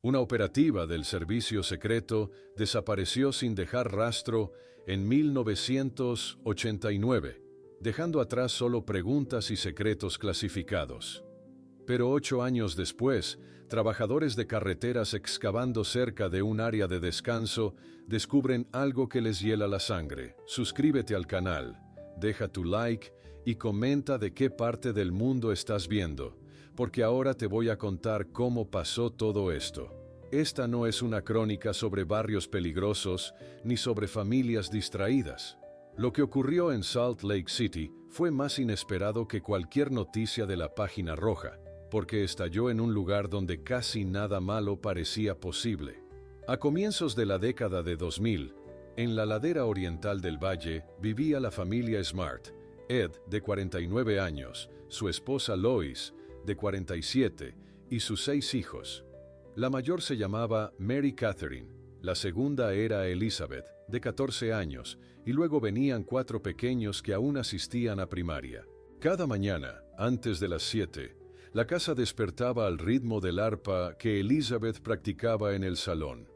Una operativa del servicio secreto desapareció sin dejar rastro en 1989, dejando atrás solo preguntas y secretos clasificados. Pero 8 años después, trabajadores de carreteras excavando cerca de un área de descanso descubren algo que les hiela la sangre. Suscríbete al canal, deja tu like y comenta de qué parte del mundo estás viendo, porque ahora te voy a contar cómo pasó todo esto. Esta no es una crónica sobre barrios peligrosos ni sobre familias distraídas. Lo que ocurrió en Salt Lake City fue más inesperado que cualquier noticia de la página roja, porque estalló en un lugar donde casi nada malo parecía posible. A comienzos de la década de 2000, en la ladera oriental del valle vivía la familia Smart, Ed, de 49 años, su esposa Lois, de 47, y sus 6 hijos. La mayor se llamaba Mary Catherine, la segunda era Elizabeth, de 14 años, y luego venían 4 pequeños que aún asistían a primaria. Cada mañana, antes de las 7, la casa despertaba al ritmo del arpa que Elizabeth practicaba en el salón.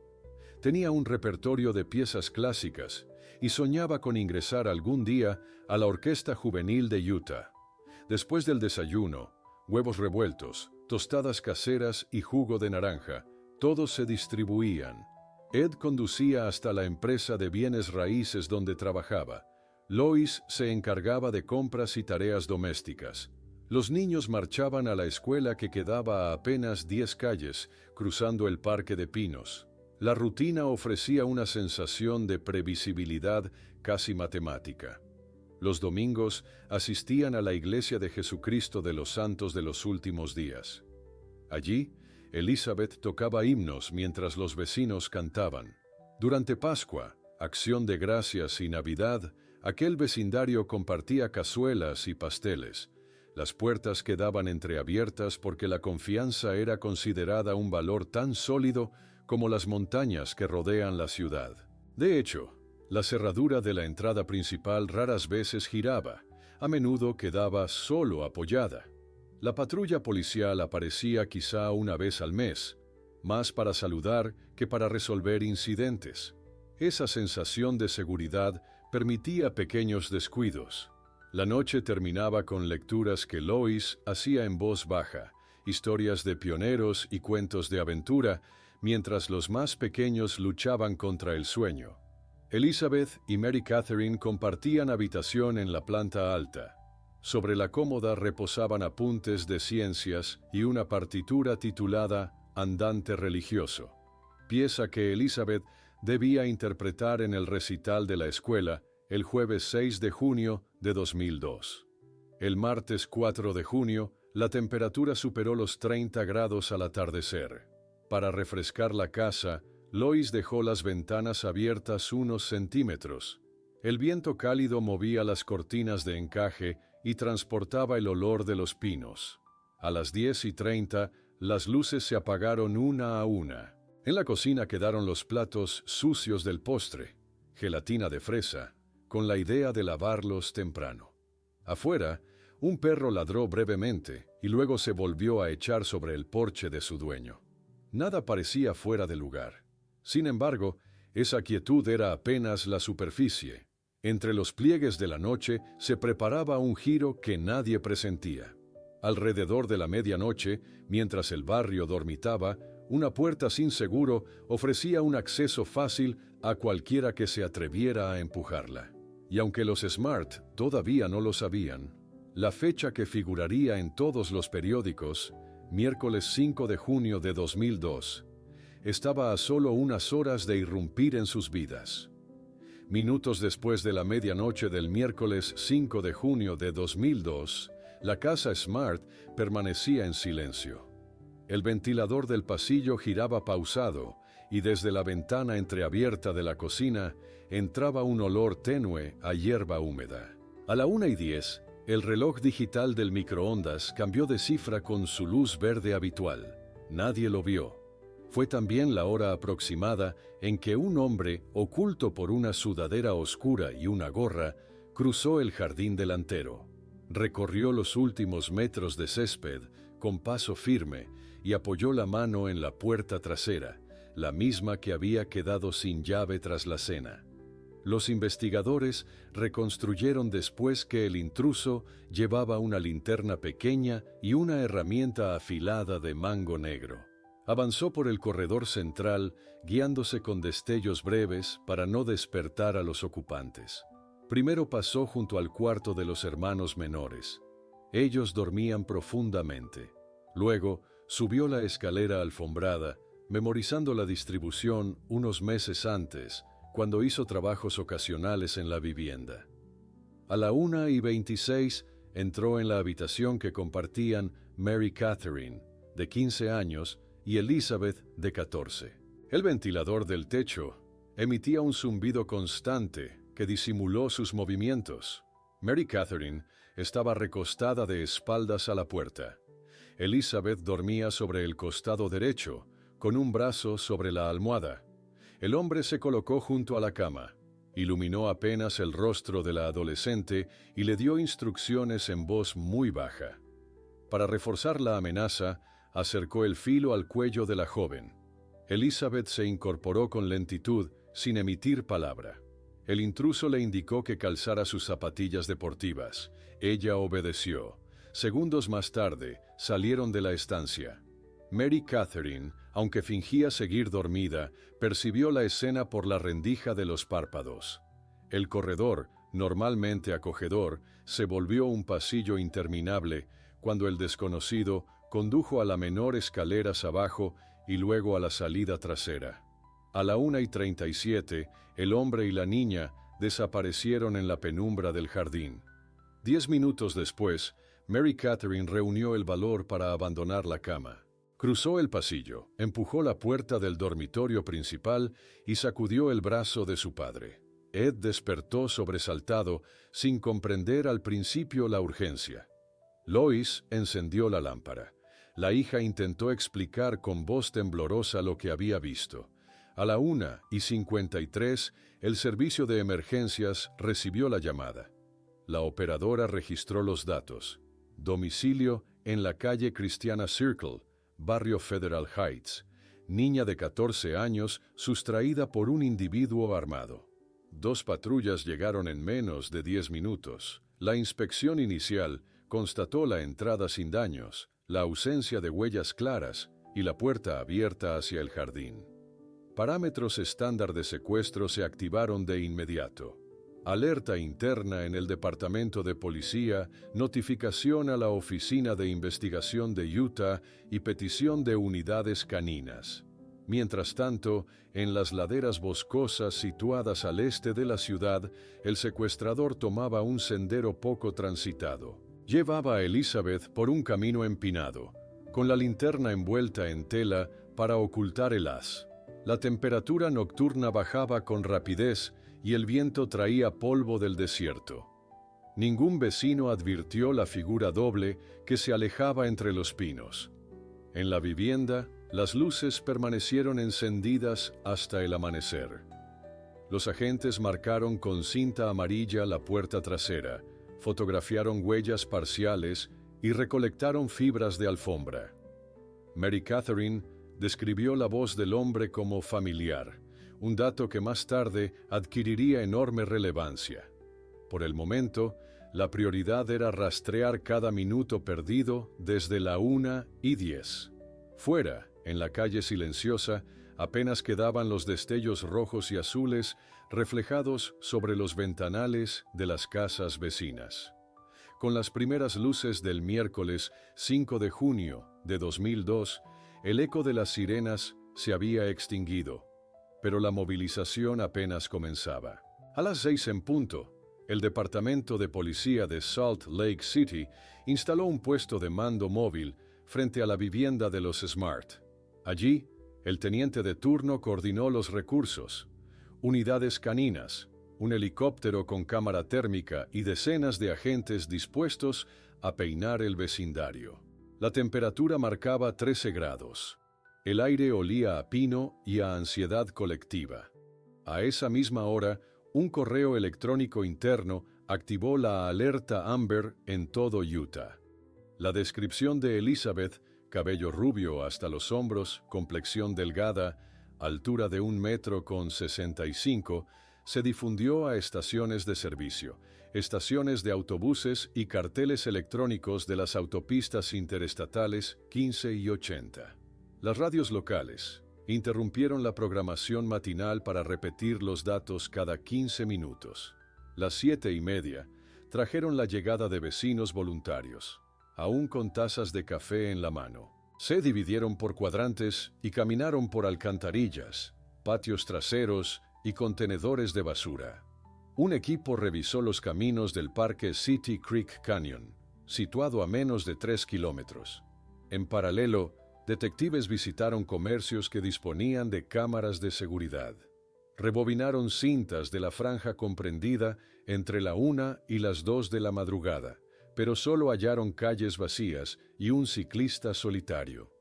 Tenía un repertorio de piezas clásicas y soñaba con ingresar algún día a la Orquesta Juvenil de Utah. Después del desayuno, huevos revueltos, tostadas caseras y jugo de naranja, todos se distribuían. Ed conducía hasta la empresa de bienes raíces donde trabajaba. Lois se encargaba de compras y tareas domésticas. Los niños marchaban a la escuela que quedaba a apenas 10 calles, cruzando el Parque de Pinos. La rutina ofrecía una sensación de previsibilidad casi matemática. Los domingos asistían a la Iglesia de Jesucristo de los Santos de los Últimos Días. Allí, Elizabeth tocaba himnos mientras los vecinos cantaban. Durante Pascua, Acción de Gracias y Navidad, aquel vecindario compartía cazuelas y pasteles. Las puertas quedaban entreabiertas porque la confianza era considerada un valor tan sólido como las montañas que rodean la ciudad. De hecho, la cerradura de la entrada principal raras veces giraba, a menudo quedaba solo apoyada. La patrulla policial aparecía quizá una vez al mes, más para saludar que para resolver incidentes. Esa sensación de seguridad permitía pequeños descuidos. La noche terminaba con lecturas que Lois hacía en voz baja, historias de pioneros y cuentos de aventura, mientras los más pequeños luchaban contra el sueño. Elizabeth y Mary Catherine compartían habitación en la planta alta. Sobre la cómoda reposaban apuntes de ciencias y una partitura titulada Andante religioso, pieza que Elizabeth debía interpretar en el recital de la escuela el jueves 6 de junio de 2002. El martes 4 de junio, la temperatura superó los 30 grados al atardecer. Para refrescar la casa, Lois dejó las ventanas abiertas unos centímetros. El viento cálido movía las cortinas de encaje y transportaba el olor de los pinos. A las 10:30, las luces se apagaron una a una. En la cocina quedaron los platos sucios del postre, gelatina de fresa, con la idea de lavarlos temprano. Afuera, un perro ladró brevemente y luego se volvió a echar sobre el porche de su dueño. Nada parecía fuera de lugar. Sin embargo, esa quietud era apenas la superficie. Entre los pliegues de la noche se preparaba un giro que nadie presentía. Alrededor de la medianoche, mientras el barrio dormitaba, una puerta sin seguro ofrecía un acceso fácil a cualquiera que se atreviera a empujarla. Y aunque los Smart todavía no lo sabían, la fecha que figuraría en todos los periódicos, miércoles 5 de junio de 2002, estaba a solo unas horas de irrumpir en sus vidas. Minutos después de la medianoche del miércoles 5 de junio de 2002, la casa Smart permanecía en silencio. El ventilador del pasillo giraba pausado y desde la ventana entreabierta de la cocina entraba un olor tenue a hierba húmeda. A la 1:10, el reloj digital del microondas cambió de cifra con su luz verde habitual. Nadie lo vio. Fue también la hora aproximada en que un hombre, oculto por una sudadera oscura y una gorra, cruzó el jardín delantero. Recorrió los últimos metros de césped con paso firme y apoyó la mano en la puerta trasera, la misma que había quedado sin llave tras la cena. Los investigadores reconstruyeron después que el intruso llevaba una linterna pequeña y una herramienta afilada de mango negro. Avanzó por el corredor central, guiándose con destellos breves para no despertar a los ocupantes. Primero pasó junto al cuarto de los hermanos menores. Ellos dormían profundamente. Luego subió la escalera alfombrada, memorizando la distribución unos meses antes, cuando hizo trabajos ocasionales en la vivienda. A la 1:26 entró en la habitación que compartían Mary Catherine, de 15 años, y Elizabeth, de 14. El ventilador del techo emitía un zumbido constante que disimuló sus movimientos. Mary Catherine estaba recostada de espaldas a la puerta. Elizabeth dormía sobre el costado derecho, con un brazo sobre la almohada. El hombre se colocó junto a la cama, iluminó apenas el rostro de la adolescente y le dio instrucciones en voz muy baja. Para reforzar la amenaza, acercó el filo al cuello de la joven. Elizabeth se incorporó con lentitud, sin emitir palabra. El intruso le indicó que calzara sus zapatillas deportivas. Ella obedeció. Segundos más tarde, salieron de la estancia. Mary Catherine, aunque fingía seguir dormida, percibió la escena por la rendija de los párpados. El corredor, normalmente acogedor, se volvió un pasillo interminable cuando el desconocido condujo a la menor escaleras abajo y luego a la salida trasera. A la 1:37, el hombre y la niña desaparecieron en la penumbra del jardín. 10 minutos después, Mary Catherine reunió el valor para abandonar la cama. Cruzó el pasillo, empujó la puerta del dormitorio principal y sacudió el brazo de su padre. Ed despertó sobresaltado, sin comprender al principio la urgencia. Lois encendió la lámpara. La hija intentó explicar con voz temblorosa lo que había visto. A la 1:53, el servicio de emergencias recibió la llamada. La operadora registró los datos. Domicilio en la calle Christiana Circle, barrio Federal Heights. Niña de 14 años sustraída por un individuo armado. 2 patrullas llegaron en menos de 10 minutos. La inspección inicial constató la entrada sin daños, la ausencia de huellas claras y la puerta abierta hacia el jardín. Parámetros estándar de secuestro se activaron de inmediato. Alerta interna en el Departamento de Policía, notificación a la Oficina de Investigación de Utah y petición de unidades caninas. Mientras tanto, en las laderas boscosas situadas al este de la ciudad, el secuestrador tomaba un sendero poco transitado. Llevaba a Elizabeth por un camino empinado, con la linterna envuelta en tela para ocultar el haz. La temperatura nocturna bajaba con rapidez y el viento traía polvo del desierto. Ningún vecino advirtió la figura doble que se alejaba entre los pinos. En la vivienda, las luces permanecieron encendidas hasta el amanecer. Los agentes marcaron con cinta amarilla la puerta trasera, fotografiaron huellas parciales y recolectaron fibras de alfombra. Mary Catherine describió la voz del hombre como familiar, un dato que más tarde adquiriría enorme relevancia. Por el momento, la prioridad era rastrear cada minuto perdido desde la 1:10. Fuera, en la calle silenciosa, apenas quedaban los destellos rojos y azules reflejados sobre los ventanales de las casas vecinas. Con las primeras luces del miércoles 5 de junio de 2002, el eco de las sirenas se había extinguido, pero la movilización apenas comenzaba. A las 6 en punto, el Departamento de Policía de Salt Lake City instaló un puesto de mando móvil frente a la vivienda de los Smart. Allí, el teniente de turno coordinó los recursos, unidades caninas, un helicóptero con cámara térmica y decenas de agentes dispuestos a peinar el vecindario. La temperatura marcaba 13 grados. El aire olía a pino y a ansiedad colectiva. A esa misma hora, un correo electrónico interno activó la alerta Amber en todo Utah. La descripción de Elizabeth cabello rubio hasta los hombros, complexión delgada, altura de 1,65 m, se difundió a estaciones de servicio, estaciones de autobuses y carteles electrónicos de las autopistas interestatales 15 y 80. Las radios locales interrumpieron la programación matinal para repetir los datos cada 15 minutos. Las 7:30 trajeron la llegada de vecinos voluntarios, aún con tazas de café en la mano. Se dividieron por cuadrantes y caminaron por alcantarillas, patios traseros y contenedores de basura. Un equipo revisó los caminos del parque City Creek Canyon, situado a menos de 3 kilómetros. En paralelo, detectives visitaron comercios que disponían de cámaras de seguridad. Rebobinaron cintas de la franja comprendida entre la 1 y las 2 de la madrugada, pero solo hallaron calles vacías y un ciclista solitario.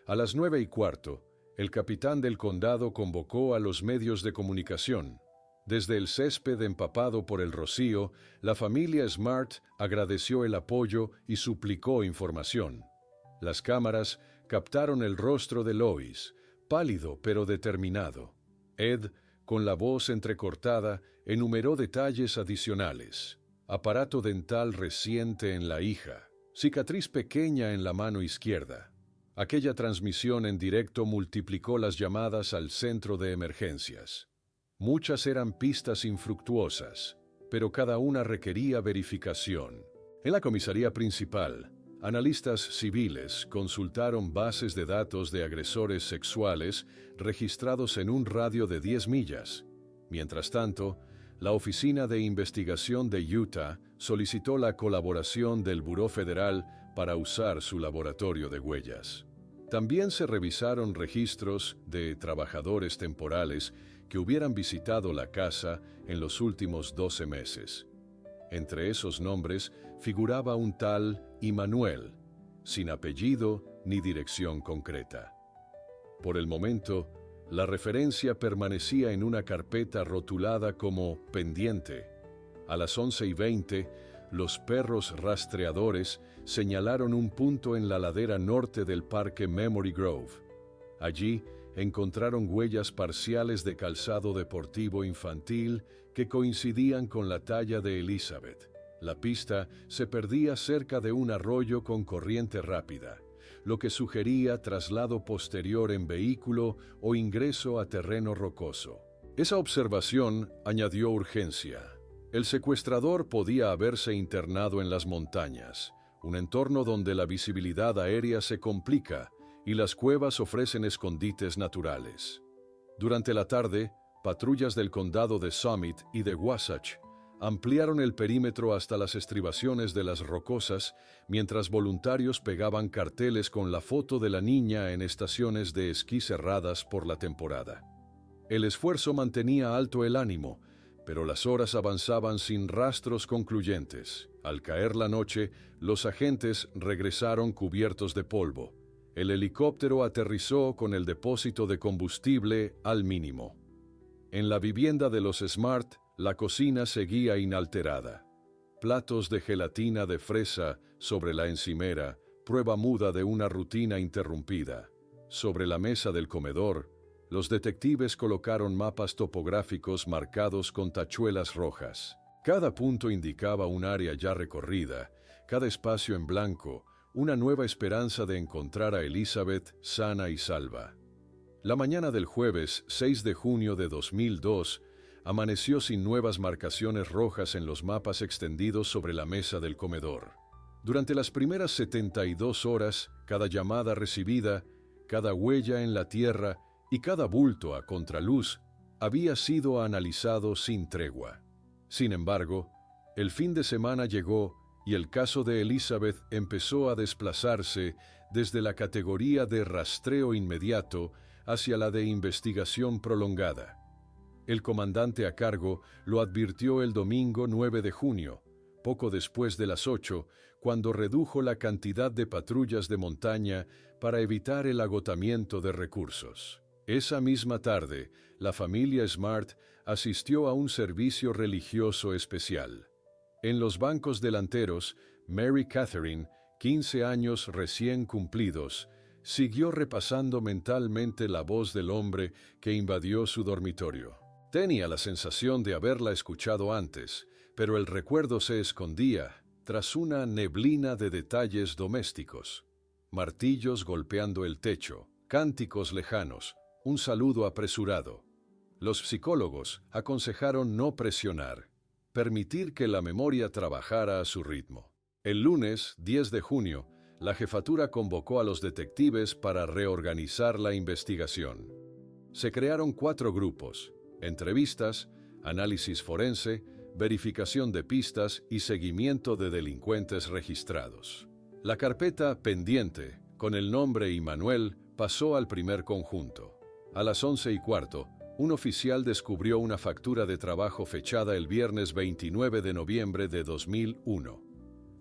A las 9:15, el capitán del condado convocó a los medios de comunicación. Desde el césped empapado por el rocío, la familia Smart agradeció el apoyo y suplicó información. Las cámaras captaron el rostro de Lois, pálido pero determinado. Ed, con la voz entrecortada, enumeró detalles adicionales. Aparato dental reciente en la hija, cicatriz pequeña en la mano izquierda. Aquella transmisión en directo multiplicó las llamadas al centro de emergencias. Muchas eran pistas infructuosas, pero cada una requería verificación. En la comisaría principal, analistas civiles consultaron bases de datos de agresores sexuales registrados en un radio de 10 millas. Mientras tanto, la Oficina de Investigación de Utah solicitó la colaboración del Buró Federal para usar su laboratorio de huellas. También se revisaron registros de trabajadores temporales que hubieran visitado la casa en los últimos 12 meses. Entre esos nombres figuraba un tal Immanuel, sin apellido ni dirección concreta. Por el momento, la referencia permanecía en una carpeta rotulada como pendiente. A las 11:20, los perros rastreadores señalaron un punto en la ladera norte del parque Memory Grove. Allí encontraron huellas parciales de calzado deportivo infantil que coincidían con la talla de Elizabeth. La pista se perdía cerca de un arroyo con corriente rápida, lo que sugería traslado posterior en vehículo o ingreso a terreno rocoso. Esa observación añadió urgencia. El secuestrador podía haberse internado en las montañas, un entorno donde la visibilidad aérea se complica y las cuevas ofrecen escondites naturales. Durante la tarde, patrullas del condado de Summit y de Wasatch ampliaron el perímetro hasta las estribaciones de las rocosas, mientras voluntarios pegaban carteles con la foto de la niña en estaciones de esquí cerradas por la temporada. El esfuerzo mantenía alto el ánimo, pero las horas avanzaban sin rastros concluyentes. Al caer la noche, los agentes regresaron cubiertos de polvo. El helicóptero aterrizó con el depósito de combustible al mínimo. En la vivienda de los Smart, la cocina seguía inalterada. Platos de gelatina de fresa sobre la encimera, prueba muda de una rutina interrumpida. Sobre la mesa del comedor, los detectives colocaron mapas topográficos marcados con tachuelas rojas. Cada punto indicaba un área ya recorrida, cada espacio en blanco, una nueva esperanza de encontrar a Elizabeth sana y salva. La mañana del jueves 6 de junio de 2002 amaneció sin nuevas marcaciones rojas en los mapas extendidos sobre la mesa del comedor. Durante las primeras 72 horas, cada llamada recibida, cada huella en la tierra y cada bulto a contraluz había sido analizado sin tregua. Sin embargo, el fin de semana llegó y el caso de Elizabeth empezó a desplazarse desde la categoría de rastreo inmediato hacia la de investigación prolongada. El comandante a cargo lo advirtió el domingo 9 de junio, poco después de las 8, cuando redujo la cantidad de patrullas de montaña para evitar el agotamiento de recursos. Esa misma tarde, la familia Smart asistió a un servicio religioso especial. En los bancos delanteros, Mary Catherine, 15 años recién cumplidos, siguió repasando mentalmente la voz del hombre que invadió su dormitorio. Tenía la sensación de haberla escuchado antes, pero el recuerdo se escondía tras una neblina de detalles domésticos. Martillos golpeando el techo, cánticos lejanos, un saludo apresurado. Los psicólogos aconsejaron no presionar, permitir que la memoria trabajara a su ritmo. El lunes, 10 de junio, la jefatura convocó a los detectives para reorganizar la investigación. Se crearon 4 grupos: entrevistas, análisis forense, verificación de pistas y seguimiento de delincuentes registrados. La carpeta pendiente, con el nombre Immanuel, pasó al primer conjunto. A las 11:15, un oficial descubrió una factura de trabajo fechada el viernes 29 de noviembre de 2001.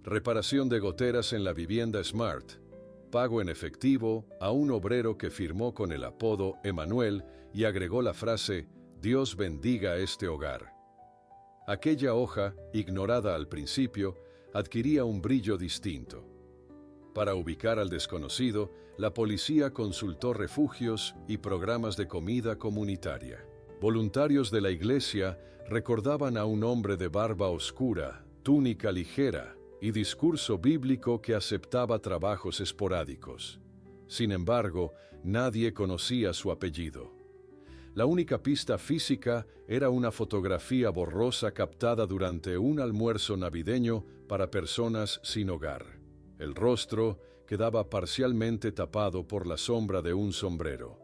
Reparación de goteras en la vivienda Smart. Pago en efectivo a un obrero que firmó con el apodo Emanuel y agregó la frase «Dios bendiga este hogar». Aquella hoja, ignorada al principio, adquiría un brillo distinto. Para ubicar al desconocido, la policía consultó refugios y programas de comida comunitaria. Voluntarios de la iglesia recordaban a un hombre de barba oscura, túnica ligera y discurso bíblico que aceptaba trabajos esporádicos. Sin embargo, nadie conocía su apellido. La única pista física era una fotografía borrosa captada durante un almuerzo navideño para personas sin hogar. El rostro quedaba parcialmente tapado por la sombra de un sombrero.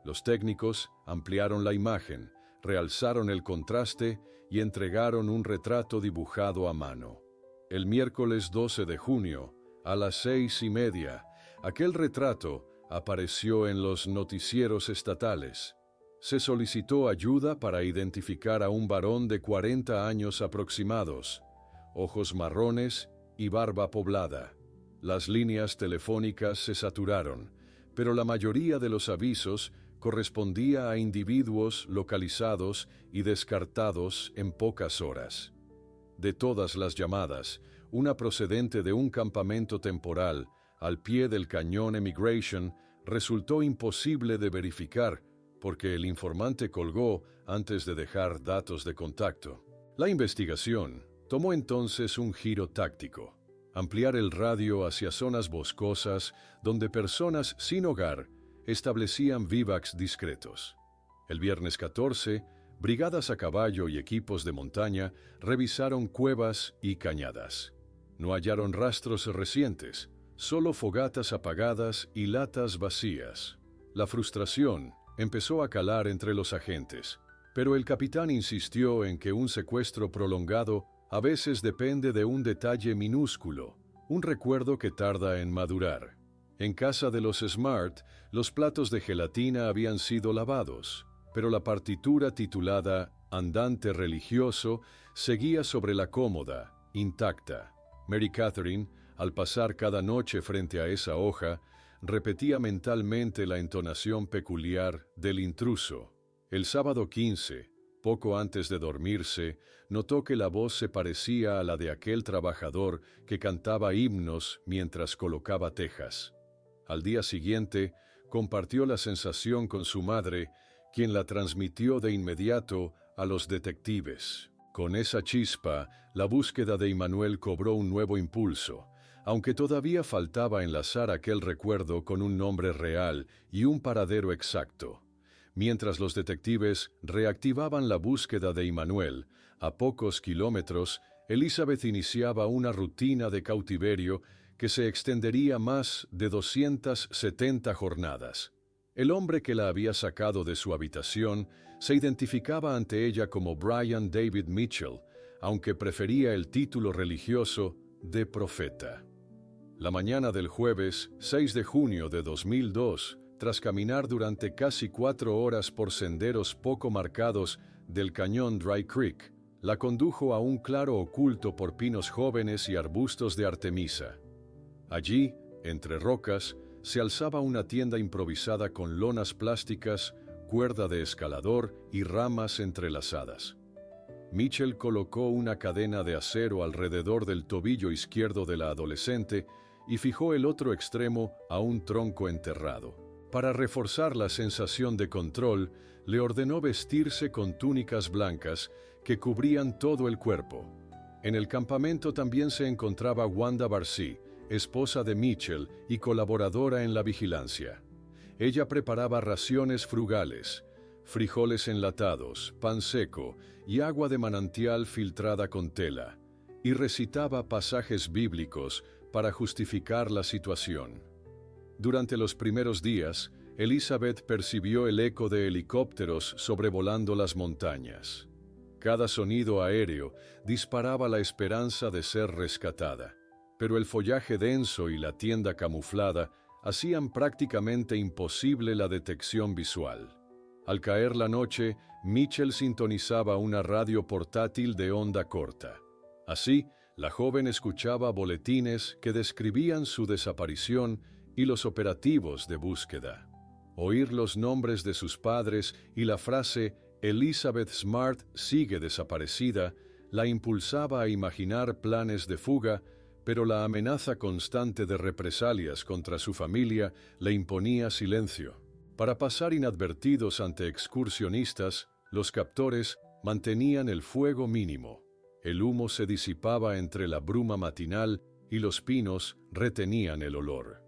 Los técnicos ampliaron la imagen, realzaron el contraste y entregaron un retrato dibujado a mano. El miércoles 12 de junio, a las 6:30, aquel retrato apareció en los noticieros estatales. Se solicitó ayuda para identificar a un varón de 40 años aproximados, ojos marrones y barba poblada. Las líneas telefónicas se saturaron, pero la mayoría de los avisos correspondía a individuos localizados y descartados en pocas horas. De todas las llamadas, una procedente de un campamento temporal al pie del cañón Emigration resultó imposible de verificar porque el informante colgó antes de dejar datos de contacto. La investigación tomó entonces un giro táctico: ampliar el radio hacia zonas boscosas donde personas sin hogar establecían vivacs discretos. El viernes 14, brigadas a caballo y equipos de montaña revisaron cuevas y cañadas. No hallaron rastros recientes, solo fogatas apagadas y latas vacías. La frustración empezó a calar entre los agentes, pero el capitán insistió en que un secuestro prolongado a veces depende de un detalle minúsculo, un recuerdo que tarda en madurar. En casa de los Smart, los platos de gelatina habían sido lavados, pero la partitura titulada Andante religioso seguía sobre la cómoda, intacta. Mary Catherine, al pasar cada noche frente a esa hoja, repetía mentalmente la entonación peculiar del intruso. El sábado 15, poco antes de dormirse, notó que la voz se parecía a la de aquel trabajador que cantaba himnos mientras colocaba tejas. Al día siguiente, compartió la sensación con su madre, quien la transmitió de inmediato a los detectives. Con esa chispa, la búsqueda de Immanuel cobró un nuevo impulso, aunque todavía faltaba enlazar aquel recuerdo con un nombre real y un paradero exacto. Mientras los detectives reactivaban la búsqueda de Immanuel, a pocos kilómetros, Elizabeth iniciaba una rutina de cautiverio que se extendería más de 270 jornadas. El hombre que la había sacado de su habitación se identificaba ante ella como Brian David Mitchell, aunque prefería el título religioso de profeta. La mañana del jueves 6 de junio de 2002, tras caminar durante casi 4 horas por senderos poco marcados del cañón Dry Creek, la condujo a un claro oculto por pinos jóvenes y arbustos de artemisa. Allí, entre rocas, se alzaba una tienda improvisada con lonas plásticas, cuerda de escalador y ramas entrelazadas. Mitchell colocó una cadena de acero alrededor del tobillo izquierdo de la adolescente y fijó el otro extremo a un tronco enterrado. Para reforzar la sensación de control, le ordenó vestirse con túnicas blancas que cubrían todo el cuerpo. En el campamento también se encontraba Wanda Barcy, esposa de Mitchell y colaboradora en la vigilancia. Ella preparaba raciones frugales, frijoles enlatados, pan seco y agua de manantial filtrada con tela, y recitaba pasajes bíblicos para justificar la situación. Durante los primeros días, Elizabeth percibió el eco de helicópteros sobrevolando las montañas. Cada sonido aéreo disparaba la esperanza de ser rescatada, pero el follaje denso y la tienda camuflada hacían prácticamente imposible la detección visual. Al caer la noche, Mitchell sintonizaba una radio portátil de onda corta. Así, la joven escuchaba boletines que describían su desaparición y los operativos de búsqueda. Oír los nombres de sus padres y la frase «Elizabeth Smart sigue desaparecida» la impulsaba a imaginar planes de fuga, pero la amenaza constante de represalias contra su familia le imponía silencio. Para pasar inadvertidos ante excursionistas, los captores mantenían el fuego mínimo. El humo se disipaba entre la bruma matinal y los pinos retenían el olor.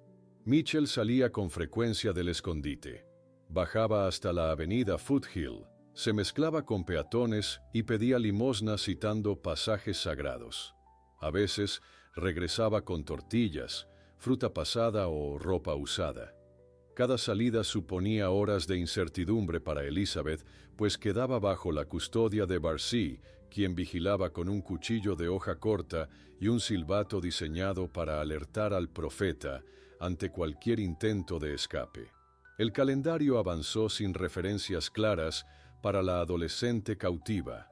Mitchell salía con frecuencia del escondite. Bajaba hasta la avenida Foothill, se mezclaba con peatones y pedía limosna citando pasajes sagrados. A veces regresaba con tortillas, fruta pasada o ropa usada. Cada salida suponía horas de incertidumbre para Elizabeth, pues quedaba bajo la custodia de Barcy, quien vigilaba con un cuchillo de hoja corta y un silbato diseñado para alertar al profeta ante cualquier intento de escape. El calendario avanzó sin referencias claras para la adolescente cautiva.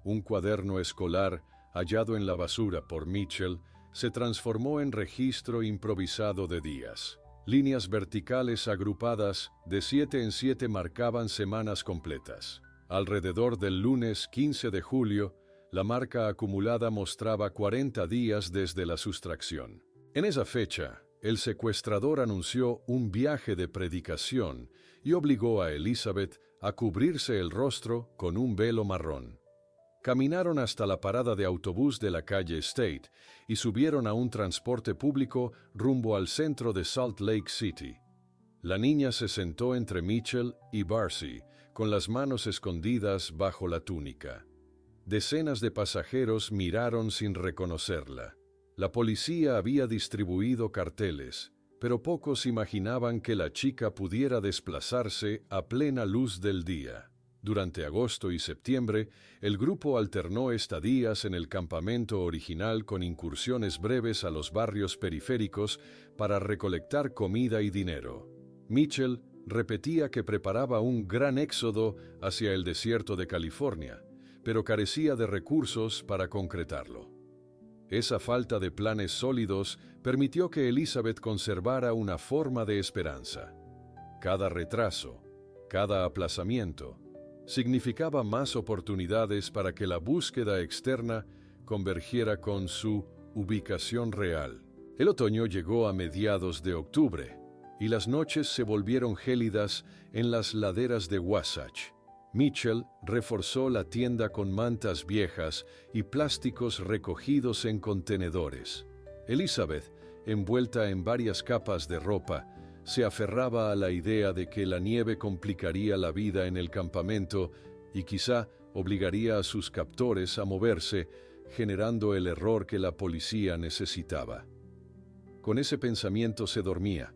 Un cuaderno escolar, hallado en la basura por Mitchell, se transformó en registro improvisado de días. Líneas verticales agrupadas de 7 en 7 marcaban semanas completas. Alrededor del lunes 15 de julio, la marca acumulada mostraba 40 días desde la sustracción. En esa fecha, el secuestrador anunció un viaje de predicación y obligó a Elizabeth a cubrirse el rostro con un velo marrón. Caminaron hasta la parada de autobús de la calle State y subieron a un transporte público rumbo al centro de Salt Lake City. La niña se sentó entre Mitchell y Barcy, con las manos escondidas bajo la túnica. Decenas de pasajeros miraron sin reconocerla. La policía había distribuido carteles, pero pocos imaginaban que la chica pudiera desplazarse a plena luz del día. Durante agosto y septiembre, el grupo alternó estadías en el campamento original con incursiones breves a los barrios periféricos para recolectar comida y dinero. Mitchell repetía que preparaba un gran éxodo hacia el desierto de California, pero carecía de recursos para concretarlo. Esa falta de planes sólidos permitió que Elizabeth conservara una forma de esperanza. Cada retraso, cada aplazamiento, significaba más oportunidades para que la búsqueda externa convergiera con su ubicación real. El otoño llegó a mediados de octubre, y las noches se volvieron gélidas en las laderas de Wasatch. Mitchell reforzó la tienda con mantas viejas y plásticos recogidos en contenedores. Elizabeth, envuelta en varias capas de ropa, se aferraba a la idea de que la nieve complicaría la vida en el campamento y quizá obligaría a sus captores a moverse, generando el error que la policía necesitaba. Con ese pensamiento se dormía,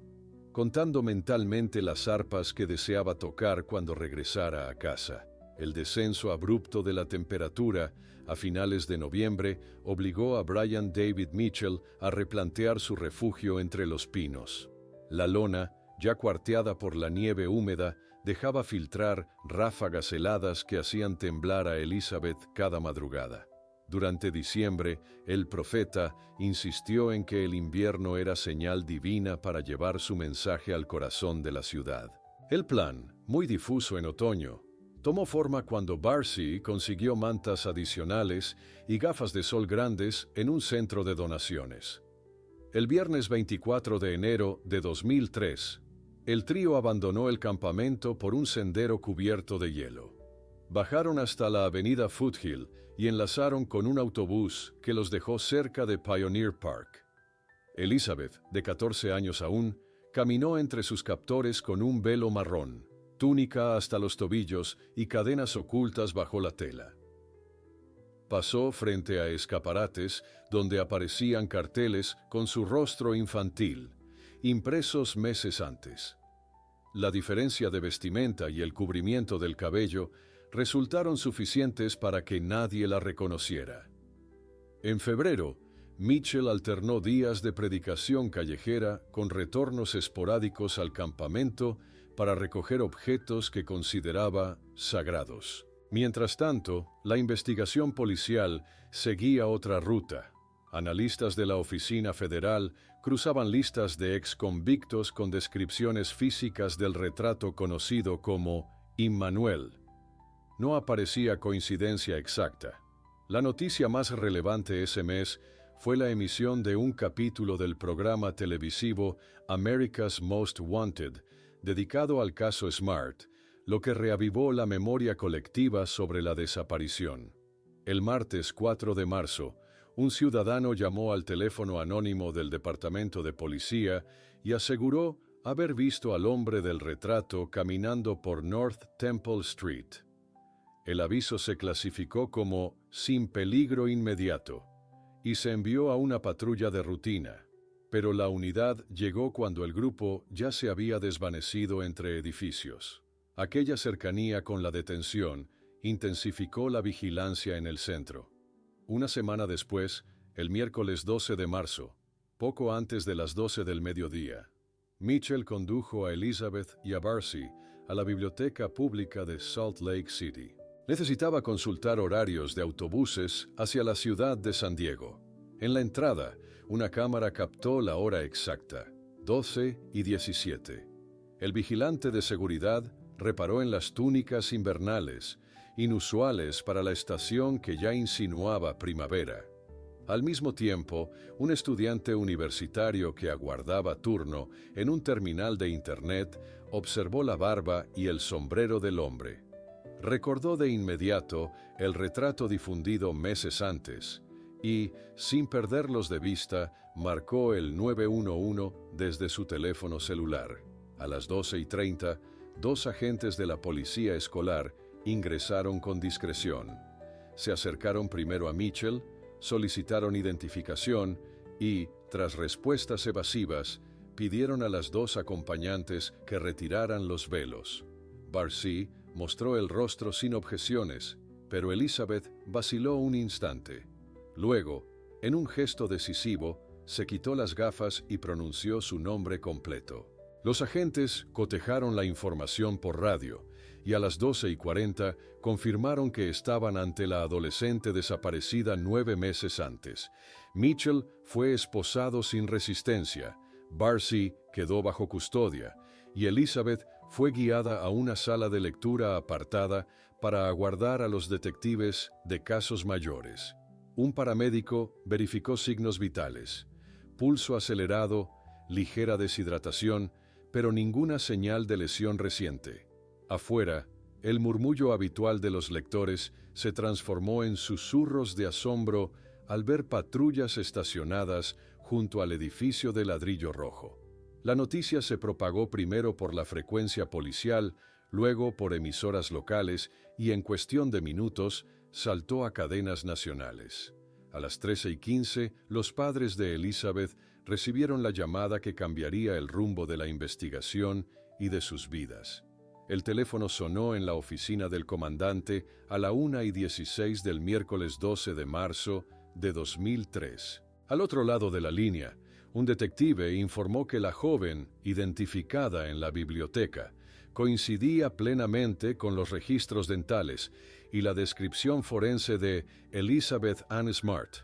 contando mentalmente las arpas que deseaba tocar cuando regresara a casa. El descenso abrupto de la temperatura a finales de noviembre obligó a Brian David Mitchell a replantear su refugio entre los pinos. La lona, ya cuarteada por la nieve húmeda, dejaba filtrar ráfagas heladas que hacían temblar a Elizabeth cada madrugada. Durante diciembre, el profeta insistió en que el invierno era señal divina para llevar su mensaje al corazón de la ciudad. El plan, muy difuso en otoño, tomó forma cuando Barcy consiguió mantas adicionales y gafas de sol grandes en un centro de donaciones. El viernes 24 de enero de 2003, el trío abandonó el campamento por un sendero cubierto de hielo. Bajaron hasta la avenida Foothill y enlazaron con un autobús que los dejó cerca de Pioneer Park. Elizabeth, de 14 años aún, caminó entre sus captores con un velo marrón, túnica hasta los tobillos y cadenas ocultas bajo la tela. Pasó frente a escaparates donde aparecían carteles con su rostro infantil, impresos meses antes. La diferencia de vestimenta y el cubrimiento del cabello resultaron suficientes para que nadie la reconociera. En febrero, Mitchell alternó días de predicación callejera con retornos esporádicos al campamento para recoger objetos que consideraba sagrados. Mientras tanto, la investigación policial seguía otra ruta. Analistas de la Oficina Federal cruzaban listas de exconvictos con descripciones físicas del retrato conocido como Immanuel. No aparecía coincidencia exacta. La noticia más relevante ese mes fue la emisión de un capítulo del programa televisivo America's Most Wanted, dedicado al caso Smart, lo que reavivó la memoria colectiva sobre la desaparición. El martes 4 de marzo, un ciudadano llamó al teléfono anónimo del Departamento de Policía y aseguró haber visto al hombre del retrato caminando por North Temple Street. El aviso se clasificó como sin peligro inmediato y se envió a una patrulla de rutina, pero la unidad llegó cuando el grupo ya se había desvanecido entre edificios. Aquella cercanía con la detención intensificó la vigilancia en el centro. Una semana después, el miércoles 12 de marzo, poco antes de las 12 del mediodía, Mitchell condujo a Elizabeth y a Barcy a la biblioteca pública de Salt Lake City. Necesitaba consultar horarios de autobuses hacia la ciudad de San Diego. En la entrada, una cámara captó la hora exacta, 12:17. El vigilante de seguridad reparó en las túnicas invernales, inusuales para la estación que ya insinuaba primavera. Al mismo tiempo, un estudiante universitario que aguardaba turno en un terminal de Internet observó la barba y el sombrero del hombre. Recordó de inmediato el retrato difundido meses antes y, sin perderlos de vista, marcó el 911 desde su teléfono celular. A las 12:30, dos agentes de la policía escolar ingresaron con discreción. Se acercaron primero a Mitchell, solicitaron identificación y, tras respuestas evasivas, pidieron a las dos acompañantes que retiraran los velos. Barcy mostró el rostro sin objeciones, pero Elizabeth vaciló un instante. Luego, en un gesto decisivo, se quitó las gafas y pronunció su nombre completo. Los agentes cotejaron la información por radio y a las 12:40 confirmaron que estaban ante la adolescente desaparecida 9 meses antes. Mitchell fue esposado sin resistencia, Barcy quedó bajo custodia y Elizabeth fue guiada a una sala de lectura apartada para aguardar a los detectives de casos mayores. Un paramédico verificó signos vitales: pulso acelerado, ligera deshidratación, pero ninguna señal de lesión reciente. Afuera, el murmullo habitual de los lectores se transformó en susurros de asombro al ver patrullas estacionadas junto al edificio de ladrillo rojo. La noticia se propagó primero por la frecuencia policial, luego por emisoras locales y en cuestión de minutos saltó a cadenas nacionales. A las 13:15, los padres de Elizabeth recibieron la llamada que cambiaría el rumbo de la investigación y de sus vidas. El teléfono sonó en la oficina del comandante a la 1:16 del miércoles 12 de marzo de 2003. Al otro lado de la línea, un detective informó que la joven, identificada en la biblioteca, coincidía plenamente con los registros dentales y la descripción forense de Elizabeth Ann Smart.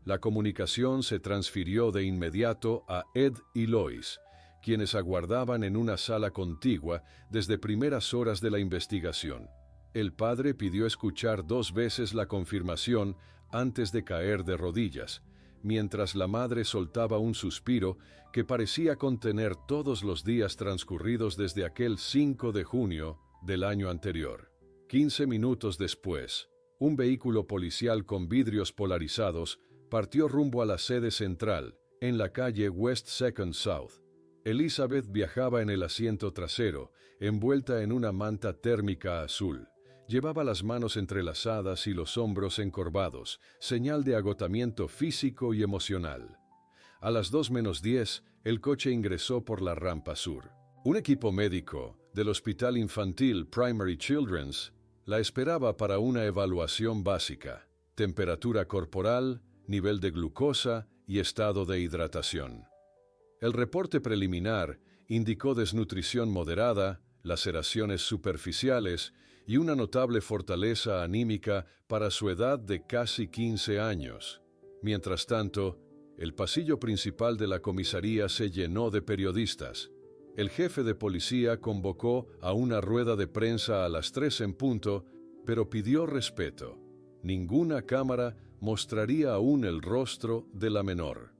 La comunicación se transfirió de inmediato a Ed y Lois, quienes aguardaban en una sala contigua desde primeras horas de la investigación. El padre pidió escuchar 2 veces la confirmación antes de caer de rodillas, mientras la madre soltaba un suspiro que parecía contener todos los días transcurridos desde aquel 5 de junio del año anterior. 15 minutos después, un vehículo policial con vidrios polarizados partió rumbo a la sede central, en la calle West 2nd South. Elizabeth viajaba en el asiento trasero, envuelta en una manta térmica azul. Llevaba las manos entrelazadas y los hombros encorvados, señal de agotamiento físico y emocional. A las 2:10, el coche ingresó por la rampa sur. Un equipo médico del Hospital Infantil Primary Children's la esperaba para una evaluación básica: temperatura corporal, nivel de glucosa y estado de hidratación. El reporte preliminar indicó desnutrición moderada, laceraciones superficiales y una notable fortaleza anímica para su edad de casi 15 años. Mientras tanto, el pasillo principal de la comisaría se llenó de periodistas. El jefe de policía convocó a una rueda de prensa a las 3 en punto, pero pidió respeto. Ninguna cámara mostraría aún el rostro de la menor.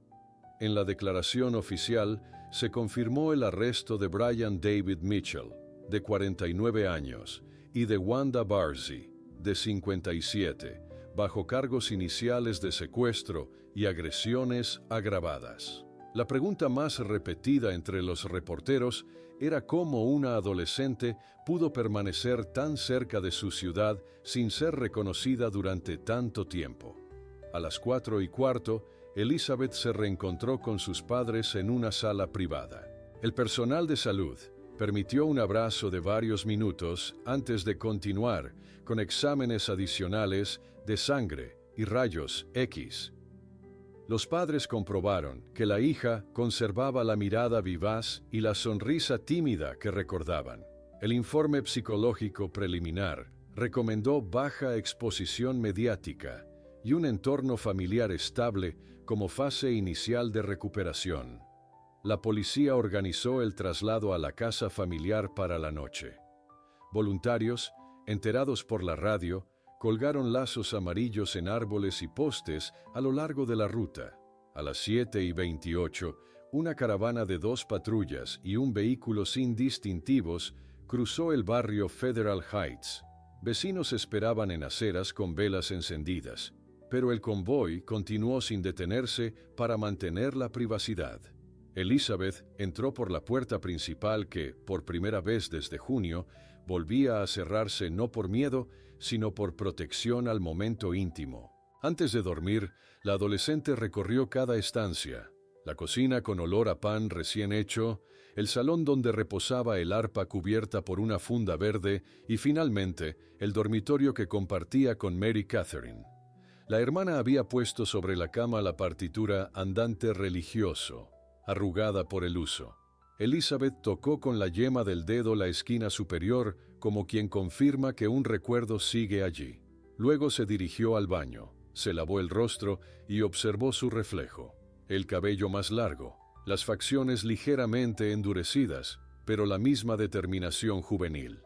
En la declaración oficial se confirmó el arresto de Brian David Mitchell, de 49 años, y de Wanda Barzee, de 57, bajo cargos iniciales de secuestro y agresiones agravadas. La pregunta más repetida entre los reporteros era cómo una adolescente pudo permanecer tan cerca de su ciudad sin ser reconocida durante tanto tiempo. A las 4:15, Elizabeth se reencontró con sus padres en una sala privada. El personal de salud permitió un abrazo de varios minutos antes de continuar con exámenes adicionales de sangre y rayos X. Los padres comprobaron que la hija conservaba la mirada vivaz y la sonrisa tímida que recordaban. El informe psicológico preliminar recomendó baja exposición mediática y un entorno familiar estable como fase inicial de recuperación. La policía organizó el traslado a la casa familiar para la noche. Voluntarios, enterados por la radio, colgaron lazos amarillos en árboles y postes a lo largo de la ruta. A las 7:28, una caravana de 2 patrullas y un vehículo sin distintivos cruzó el barrio Federal Heights. Vecinos esperaban en aceras con velas encendidas, pero el convoy continuó sin detenerse para mantener la privacidad. Elizabeth entró por la puerta principal que, por primera vez desde junio, volvía a cerrarse no por miedo, sino por protección al momento íntimo. Antes de dormir, la adolescente recorrió cada estancia: la cocina con olor a pan recién hecho, el salón donde reposaba el arpa cubierta por una funda verde y, finalmente, el dormitorio que compartía con Mary Catherine. La hermana había puesto sobre la cama la partitura Andante religioso, arrugada por el uso. Elizabeth tocó con la yema del dedo la esquina superior, como quien confirma que un recuerdo sigue allí. Luego se dirigió al baño, se lavó el rostro y observó su reflejo. El cabello más largo, las facciones ligeramente endurecidas, pero la misma determinación juvenil.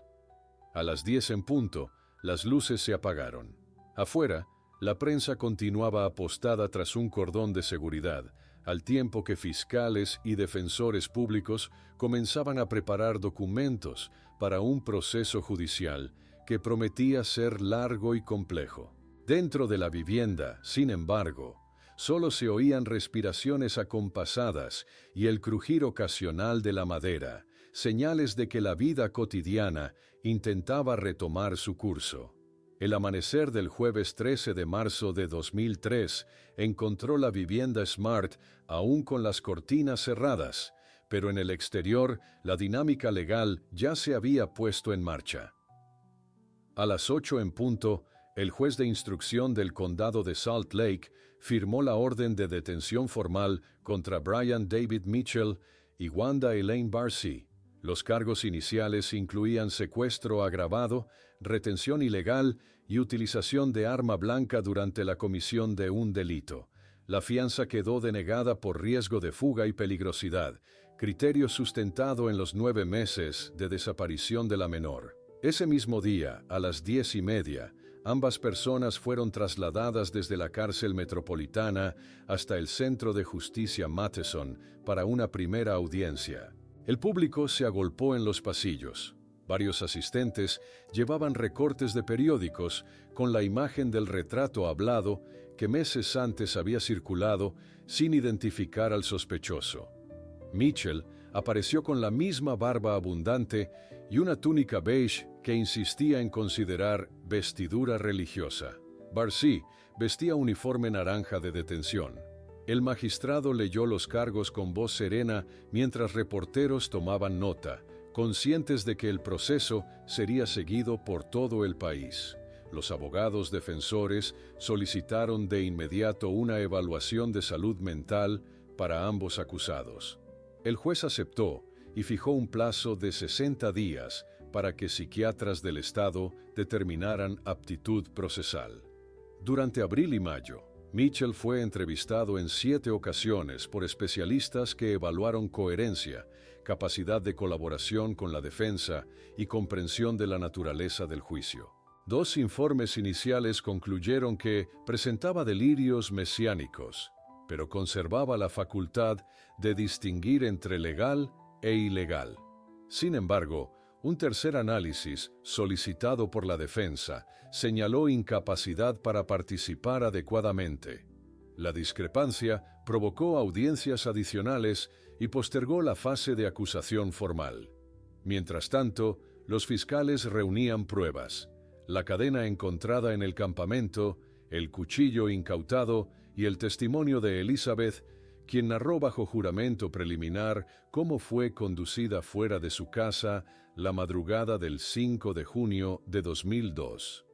A las 10 en punto, las luces se apagaron. Afuera, la prensa continuaba apostada tras un cordón de seguridad, al tiempo que fiscales y defensores públicos comenzaban a preparar documentos para un proceso judicial que prometía ser largo y complejo. Dentro de la vivienda, sin embargo, solo se oían respiraciones acompasadas y el crujir ocasional de la madera, señales de que la vida cotidiana intentaba retomar su curso. El amanecer del jueves 13 de marzo de 2003 encontró la vivienda Smart aún con las cortinas cerradas, pero en el exterior la dinámica legal ya se había puesto en marcha. A las 8 en punto, el juez de instrucción del condado de Salt Lake firmó la orden de detención formal contra Brian David Mitchell y Wanda Elaine Barzee. Los cargos iniciales incluían secuestro agravado, retención ilegal y utilización de arma blanca durante la comisión de un delito. La fianza quedó denegada por riesgo de fuga y peligrosidad, criterio sustentado en los 9 meses de desaparición de la menor. Ese mismo día, a las 10:30, Ambas personas fueron trasladadas desde la cárcel metropolitana hasta el Centro de Justicia Matheson para una primera audiencia. El público se agolpó en los pasillos. Varios asistentes llevaban recortes de periódicos con la imagen del retrato hablado que meses antes había circulado sin identificar al sospechoso. Mitchell apareció con la misma barba abundante y una túnica beige que insistía en considerar vestidura religiosa. Barcy vestía uniforme naranja de detención. El magistrado leyó los cargos con voz serena mientras reporteros tomaban nota, conscientes de que el proceso sería seguido por todo el país. Los abogados defensores solicitaron de inmediato una evaluación de salud mental para ambos acusados. El juez aceptó y fijó un plazo de 60 días para que psiquiatras del Estado determinaran aptitud procesal. Durante abril y mayo, Mitchell fue entrevistado en 7 ocasiones por especialistas que evaluaron coherencia, capacidad de colaboración con la defensa y comprensión de la naturaleza del juicio. 2 informes iniciales concluyeron que presentaba delirios mesiánicos, pero conservaba la facultad de distinguir entre legal e ilegal. Sin embargo, un tercer análisis, solicitado por la defensa, señaló incapacidad para participar adecuadamente. La discrepancia provocó audiencias adicionales y postergó la fase de acusación formal. Mientras tanto, los fiscales reunían pruebas: la cadena encontrada en el campamento, el cuchillo incautado y el testimonio de Elizabeth, quien narró bajo juramento preliminar cómo fue conducida fuera de su casa la madrugada del 5 de junio de 2002.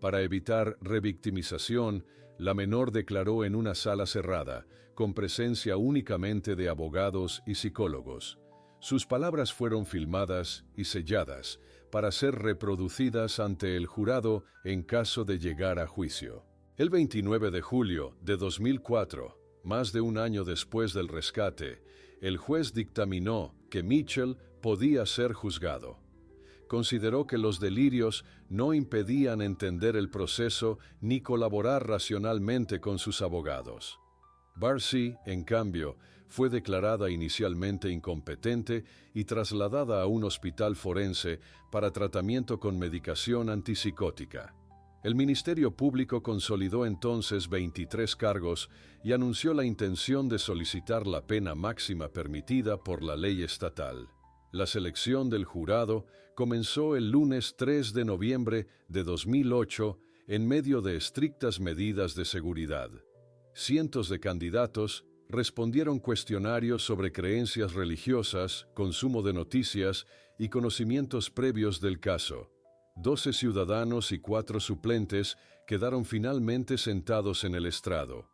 Para evitar revictimización, la menor declaró en una sala cerrada, con presencia únicamente de abogados y psicólogos. Sus palabras fueron filmadas y selladas para ser reproducidas ante el jurado en caso de llegar a juicio. El 29 de julio de 2004, más de un año después del rescate, el juez dictaminó que Mitchell podía ser juzgado. Consideró que los delirios no impedían entender el proceso ni colaborar racionalmente con sus abogados. Barcy, en cambio, fue declarada inicialmente incompetente y trasladada a un hospital forense para tratamiento con medicación antipsicótica. El Ministerio Público consolidó entonces 23 cargos y anunció la intención de solicitar la pena máxima permitida por la ley estatal. La selección del jurado comenzó el lunes 3 de noviembre de 2008 en medio de estrictas medidas de seguridad. Cientos de candidatos respondieron cuestionarios sobre creencias religiosas, consumo de noticias y conocimientos previos del caso. 12 ciudadanos y 4 suplentes quedaron finalmente sentados en el estrado.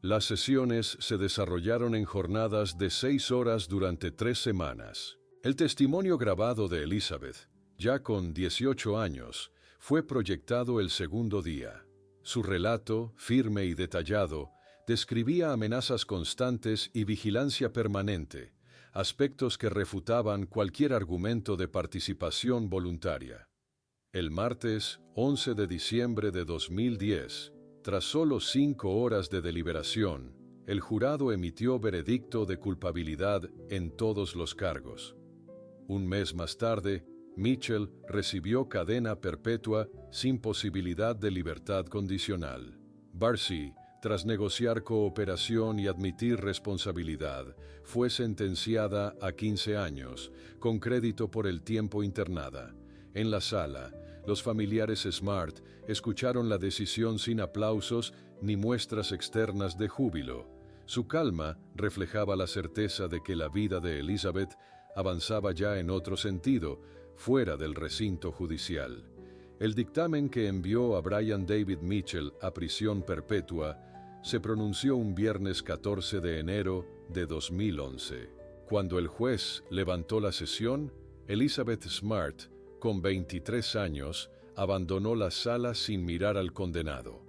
Las sesiones se desarrollaron en jornadas de 6 horas durante 3 semanas. El testimonio grabado de Elizabeth, ya con 18 años, fue proyectado el segundo día. Su relato, firme y detallado, describía amenazas constantes y vigilancia permanente, aspectos que refutaban cualquier argumento de participación voluntaria. El martes 11 de diciembre de 2010, tras solo 5 horas de deliberación, el jurado emitió veredicto de culpabilidad en todos los cargos. Un mes más tarde, Mitchell recibió cadena perpetua sin posibilidad de libertad condicional. Barcy, tras negociar cooperación y admitir responsabilidad, fue sentenciada a 15 años, con crédito por el tiempo internada. En la sala, los familiares Smart escucharon la decisión sin aplausos ni muestras externas de júbilo. Su calma reflejaba la certeza de que la vida de Elizabeth avanzaba ya en otro sentido, fuera del recinto judicial. El dictamen que envió a Brian David Mitchell a prisión perpetua se pronunció un viernes 14 de enero de 2011. Cuando el juez levantó la sesión, Elizabeth Smart, con 23 años, abandonó la sala sin mirar al condenado.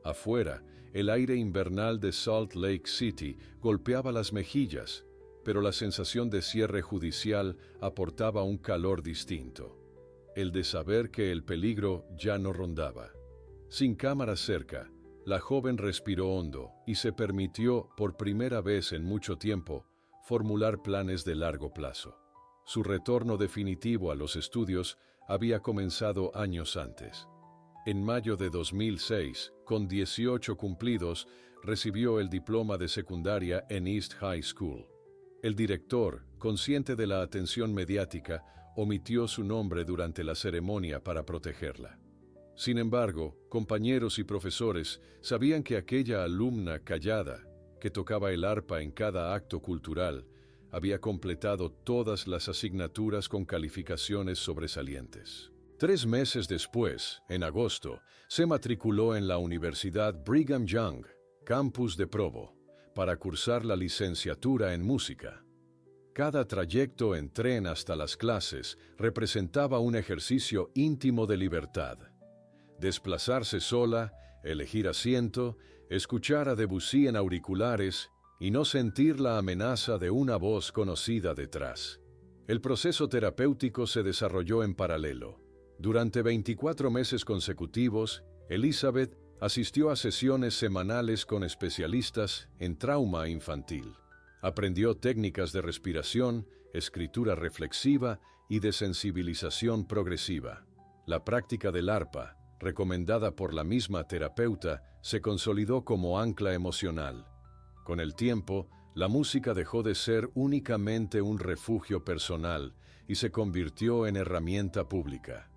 Afuera, el aire invernal de Salt Lake City golpeaba las mejillas, pero la sensación de cierre judicial aportaba un calor distinto. el de saber que el peligro ya no rondaba. Sin cámara cerca, la joven respiró hondo y se permitió, por primera vez en mucho tiempo, formular planes de largo plazo. Su retorno definitivo a los estudios había comenzado años antes. En mayo de 2006, con 18 cumplidos, recibió el diploma de secundaria en East High School. El director, consciente de la atención mediática, omitió su nombre durante la ceremonia para protegerla. Sin embargo, compañeros y profesores sabían que aquella alumna callada, que tocaba el arpa en cada acto cultural, había completado todas las asignaturas con calificaciones sobresalientes. 3 meses después, en agosto, se matriculó en la Universidad Brigham Young, campus de Provo, para cursar la licenciatura en música. Cada trayecto en tren hasta las clases representaba un ejercicio íntimo de libertad. Desplazarse sola, elegir asiento, escuchar a Debussy en auriculares y no sentir la amenaza de una voz conocida detrás. El proceso terapéutico se desarrolló en paralelo. Durante 24 meses consecutivos, Elizabeth asistió a sesiones semanales con especialistas en trauma infantil. Aprendió técnicas de respiración, escritura reflexiva y de sensibilización progresiva. La práctica del arpa, recomendada por la misma terapeuta, se consolidó como ancla emocional. Con el tiempo, la música dejó de ser únicamente un refugio personal y se convirtió en herramienta pública.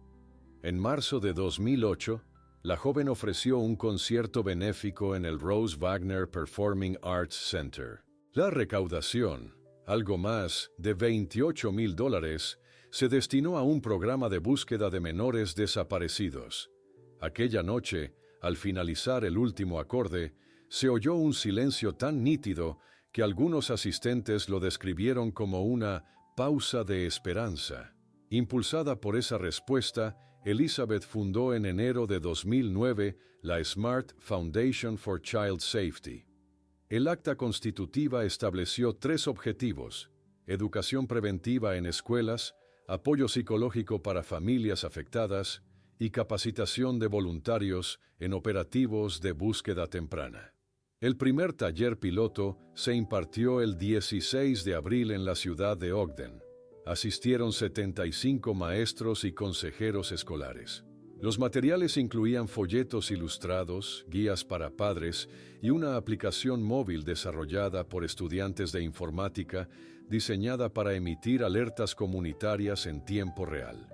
En marzo de 2008, la joven ofreció un concierto benéfico en el Rose Wagner Performing Arts Center. La recaudación, algo más de $28,000, se destinó a un programa de búsqueda de menores desaparecidos. Aquella noche, al finalizar el último acorde, se oyó un silencio tan nítido que algunos asistentes lo describieron como una pausa de esperanza. Impulsada por esa respuesta, Elizabeth fundó en enero de 2009 la Smart Foundation for Child Safety. El acta constitutiva estableció 3 objetivos: educación preventiva en escuelas, apoyo psicológico para familias afectadas y capacitación de voluntarios en operativos de búsqueda temprana. El primer taller piloto se impartió el 16 de abril en la ciudad de Ogden. Asistieron 75 maestros y consejeros escolares. Los materiales incluían folletos ilustrados, guías para padres y una aplicación móvil desarrollada por estudiantes de informática diseñada para emitir alertas comunitarias en tiempo real.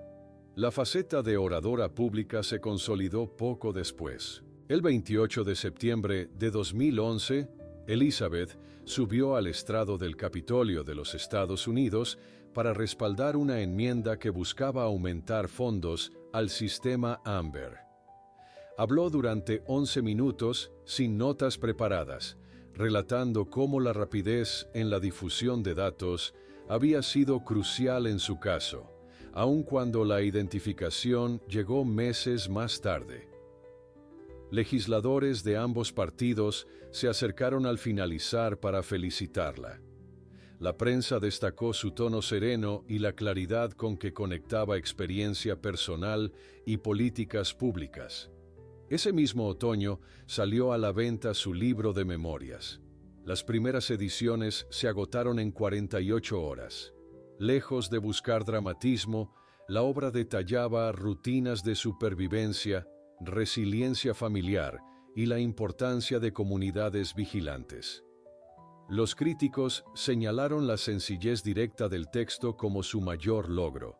La faceta de oradora pública se consolidó poco después. El 28 de septiembre de 2011, Elizabeth subió al estrado del Capitolio de los Estados Unidos para respaldar una enmienda que buscaba aumentar fondos al sistema AMBER. Habló durante 11 minutos sin notas preparadas, relatando cómo la rapidez en la difusión de datos había sido crucial en su caso, aun cuando la identificación llegó meses más tarde. Legisladores de ambos partidos se acercaron al finalizar para felicitarla. La prensa destacó su tono sereno y la claridad con que conectaba experiencia personal y políticas públicas. Ese mismo otoño salió a la venta su libro de memorias. Las primeras ediciones se agotaron en 48 horas. Lejos de buscar dramatismo, la obra detallaba rutinas de supervivencia, resiliencia familiar y la importancia de comunidades vigilantes. Los críticos señalaron la sencillez directa del texto como su mayor logro.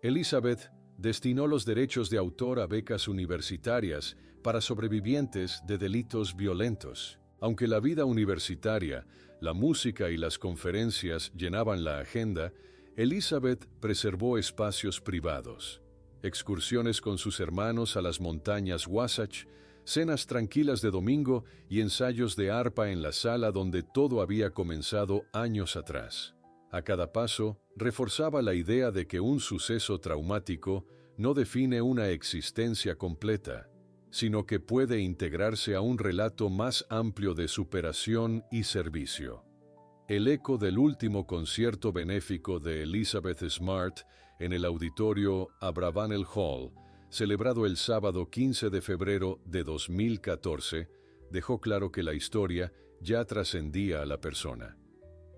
Elizabeth destinó los derechos de autor a becas universitarias para sobrevivientes de delitos violentos. Aunque la vida universitaria, la música y las conferencias llenaban la agenda, Elizabeth preservó espacios privados. Excursiones con sus hermanos a las montañas Wasatch, cenas tranquilas de domingo y ensayos de arpa en la sala donde todo había comenzado años atrás. A cada paso, reforzaba la idea de que un suceso traumático no define una existencia completa, sino que puede integrarse a un relato más amplio de superación y servicio. El eco del último concierto benéfico de Elizabeth Smart en el auditorio Abravanel Hall, celebrado el sábado 15 de febrero de 2014, dejó claro que la historia ya trascendía a la persona.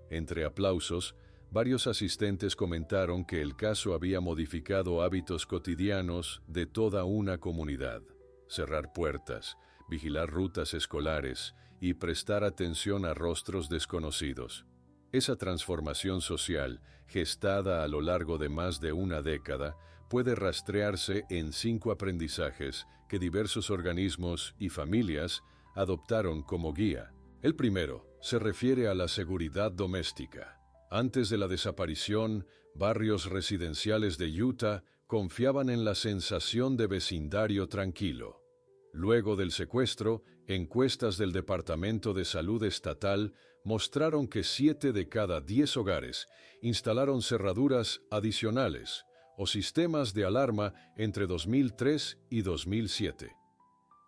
Entre aplausos, varios asistentes comentaron que el caso había modificado hábitos cotidianos de toda una comunidad: cerrar puertas, vigilar rutas escolares y prestar atención a rostros desconocidos. Esa transformación social, gestada a lo largo de más de una década, puede rastrearse en 5 aprendizajes que diversos organismos y familias adoptaron como guía. El primero se refiere a la seguridad doméstica. Antes de la desaparición, barrios residenciales de Utah confiaban en la sensación de vecindario tranquilo. Luego del secuestro, encuestas del Departamento de Salud Estatal mostraron que 7 de cada 10 hogares instalaron cerraduras adicionales o sistemas de alarma entre 2003 y 2007.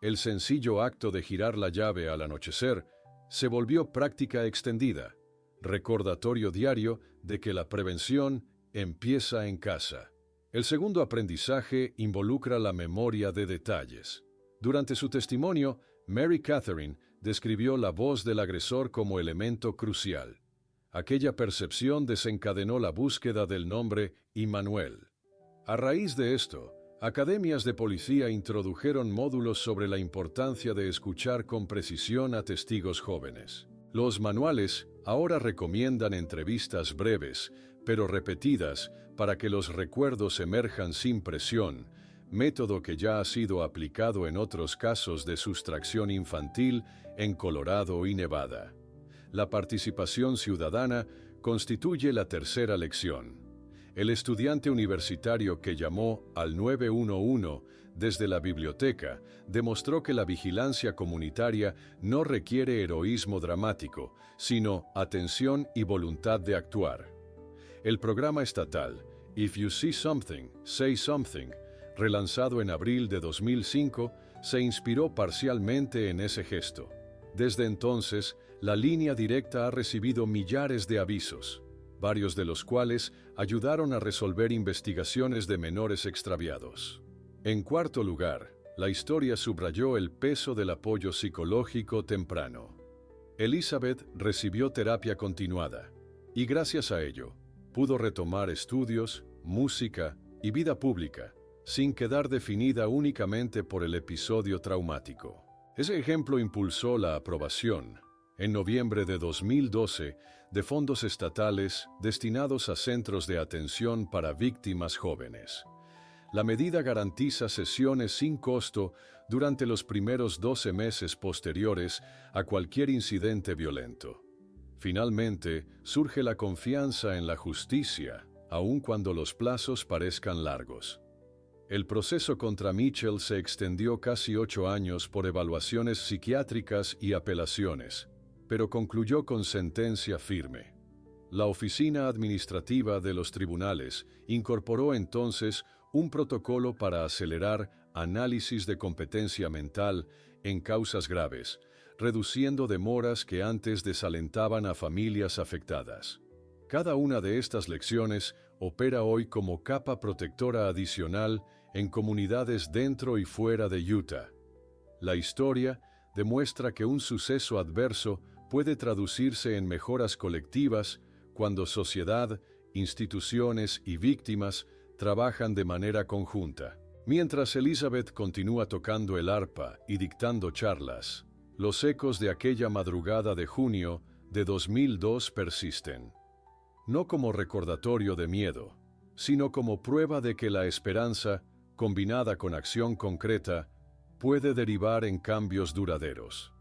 El sencillo acto de girar la llave al anochecer se volvió práctica extendida, recordatorio diario de que la prevención empieza en casa. El segundo aprendizaje involucra la memoria de detalles. Durante su testimonio, Mary Catherine describió la voz del agresor como elemento crucial. Aquella percepción desencadenó la búsqueda del nombre Immanuel. A raíz de esto, academias de policía introdujeron módulos sobre la importancia de escuchar con precisión a testigos jóvenes. Los manuales ahora recomiendan entrevistas breves, pero repetidas, para que los recuerdos emerjan sin presión, método que ya ha sido aplicado en otros casos de sustracción infantil en Colorado y Nevada. La participación ciudadana constituye la tercera lección. El estudiante universitario que llamó al 911 desde la biblioteca demostró que la vigilancia comunitaria no requiere heroísmo dramático, sino atención y voluntad de actuar. El programa estatal If You See Something, Say Something, relanzado en abril de 2005, se inspiró parcialmente en ese gesto. Desde entonces, la línea directa ha recibido millares de avisos, varios de los cuales ayudaron a resolver investigaciones de menores extraviados. En cuarto lugar, la historia subrayó el peso del apoyo psicológico temprano. Elizabeth recibió terapia continuada, y gracias a ello, pudo retomar estudios, música y vida pública, sin quedar definida únicamente por el episodio traumático. Ese ejemplo impulsó la aprobación, en noviembre de 2012, de fondos estatales destinados a centros de atención para víctimas jóvenes. La medida garantiza sesiones sin costo durante los primeros 12 meses posteriores a cualquier incidente violento. Finalmente, surge la confianza en la justicia, aun cuando los plazos parezcan largos. El proceso contra Mitchell se extendió casi 8 años por evaluaciones psiquiátricas y apelaciones, pero concluyó con sentencia firme. La Oficina Administrativa de los Tribunales incorporó entonces un protocolo para acelerar análisis de competencia mental en causas graves, reduciendo demoras que antes desalentaban a familias afectadas. Cada una de estas lecciones opera hoy como capa protectora adicional en comunidades dentro y fuera de Utah. La historia demuestra que un suceso adverso puede traducirse en mejoras colectivas cuando sociedad, instituciones y víctimas trabajan de manera conjunta. Mientras Elizabeth continúa tocando el arpa y dictando charlas, los ecos de aquella madrugada de junio de 2002 persisten. No como recordatorio de miedo, sino como prueba de que la esperanza, combinada con acción concreta, puede derivar en cambios duraderos.